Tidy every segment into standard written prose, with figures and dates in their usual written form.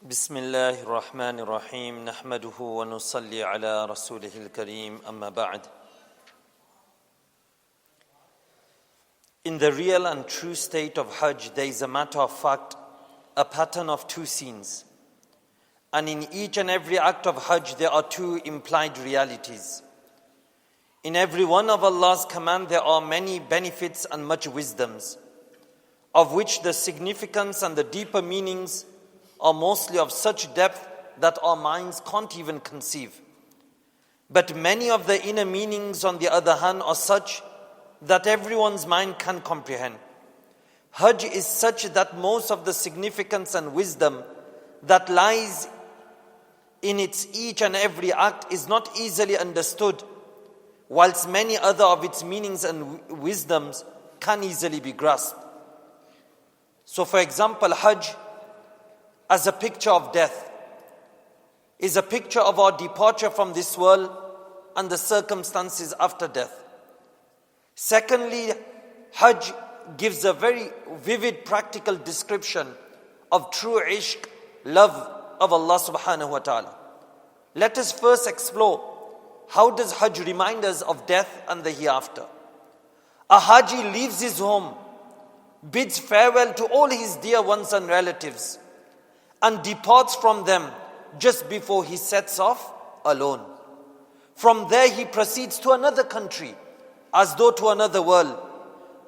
بسم الله الرحمن الرحيم نحمده ونصلي على رسوله الكريم أما بعد. In the real and true state of Hajj, there is a matter of fact, a pattern of two scenes. And in each and every act of Hajj, there are two implied realities. In every one of Allah's command, there are many benefits and much wisdoms, of which the significance and the deeper meanings are mostly of such depth that our minds can't even conceive. But many of the inner meanings, on the other hand, are such that everyone's mind can comprehend. Hajj is such that most of the significance and wisdom that lies in its each and every act is not easily understood, whilst many other of its meanings and wisdoms can easily be grasped. So for example, Hajj as a picture of death is a picture of our departure from this world and the circumstances after death. Secondly, Hajj gives a very vivid practical description of true ishq, love of Allah subhanahu wa ta'ala. Let us first explore, how does Hajj remind us of death and the hereafter? A Haji leaves his home, bids farewell to all his dear ones and relatives, and departs from them just before he sets off alone. From there he proceeds to another country, as though to another world,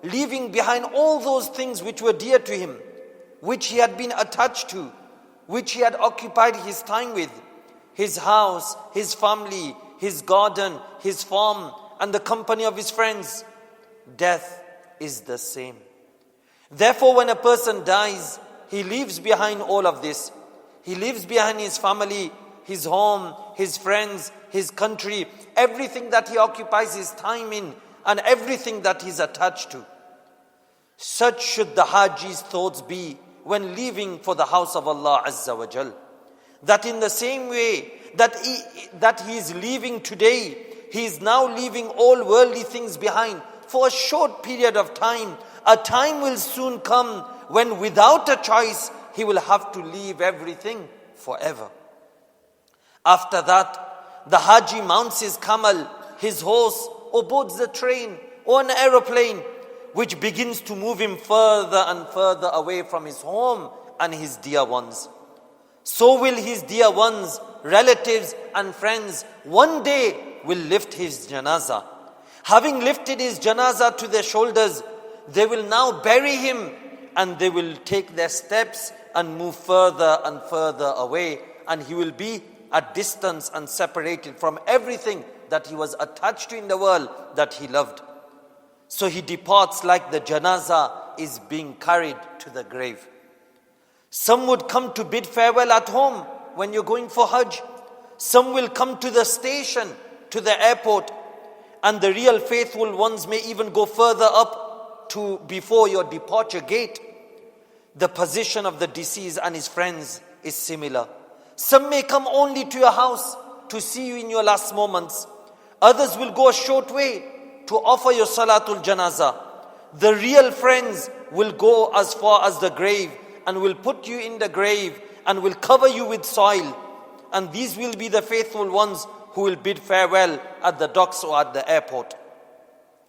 leaving behind all those things which were dear to him, which he had been attached to, which he had occupied his time with, his house, his family, his garden, his farm, and the company of his friends. Death is the same. Therefore, when a person dies, he leaves behind all of this. He leaves behind his family, his home, his friends, his country, everything that he occupies his time in, and everything that he's attached to. Such should the Haji's thoughts be when leaving for the house of Allah Azza wa Jal. That in the same way that he is leaving today, he is now leaving all worldly things behind for a short period of time. A time will soon come when without a choice, he will have to leave everything forever. After that, the Haji mounts his camel, his horse, or boards the train or an aeroplane, which begins to move him further and further away from his home and his dear ones. So will his dear ones, relatives and friends one day will lift his janazah. Having lifted his janazah to their shoulders, they will now bury him, and they will take their steps and move further and further away, and he will be at distance and separated from everything that he was attached to in the world that he loved. So he departs like the janazah is being carried to the grave. Some would come to bid farewell at home when you're going for Hajj. Some will come to the station, to the airport, and the real faithful ones may even go further up to before your departure gate. The position of the deceased and his friends is similar. Some may come only to your house to see you in your last moments. Others will go a short way to offer your salatul janazah. The real friends will go as far as the grave and will put you in the grave and will cover you with soil. And these will be the faithful ones who will bid farewell at the docks or at the airport.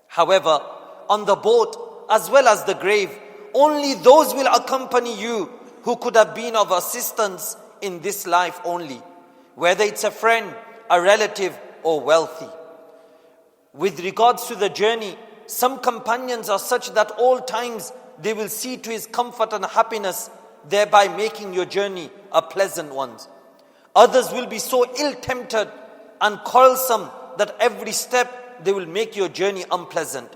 However, on the boat as well as the grave, only those will accompany you who could have been of assistance in this life only, whether it's a friend, a relative, or wealthy. With regards to the journey, some companions are such that all times they will see to his comfort and happiness, thereby making your journey a pleasant one. Others will be so ill-tempered and quarrelsome that every step they will make your journey unpleasant.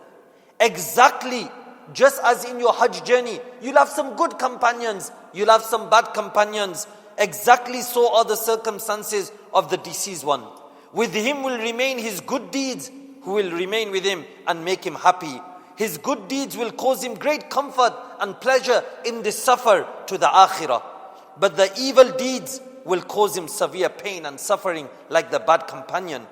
Exactly just as in your Hajj journey, you'll have some good companions, you'll have some bad companions. Exactly so are the circumstances of the deceased one. With him will remain his good deeds, who will remain with him and make him happy. His good deeds will cause him great comfort and pleasure in this safar to the akhirah. But the evil deeds will cause him severe pain and suffering like the bad companion.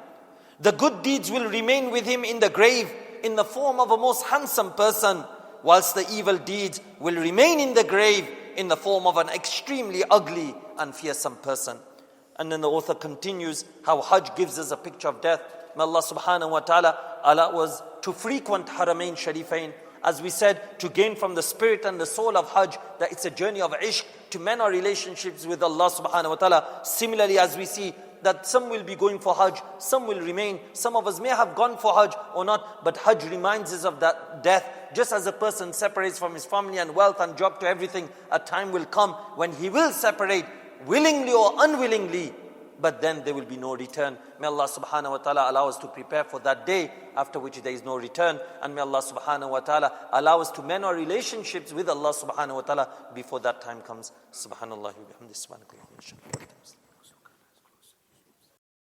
The good deeds will remain with him in the grave in the form of a most handsome person, whilst the evil deeds will remain in the grave in the form of an extremely ugly and fearsome person. And then the author continues how Hajj gives us a picture of death. May Allah subhanahu wa ta'ala allow us to frequent Haramain Sharifain. As we said, to gain from the spirit and the soul of Hajj, that it's a journey of ishq, to mend our relationships with Allah subhanahu wa ta'ala. Similarly, as we see that some will be going for Hajj, some will remain. Some of us may have gone for Hajj or not, but Hajj reminds us of that death. Just as a person separates from his family and wealth and job to everything, a time will come when he will separate, willingly or unwillingly, but then there will be no return. May Allah subhanahu wa ta'ala allow us to prepare for that day after which there is no return. And may Allah subhanahu wa ta'ala allow us to mend our relationships with Allah subhanahu wa ta'ala before that time comes. Subhanallah wa bihamdihi, subhanakallah wa bihamdihi.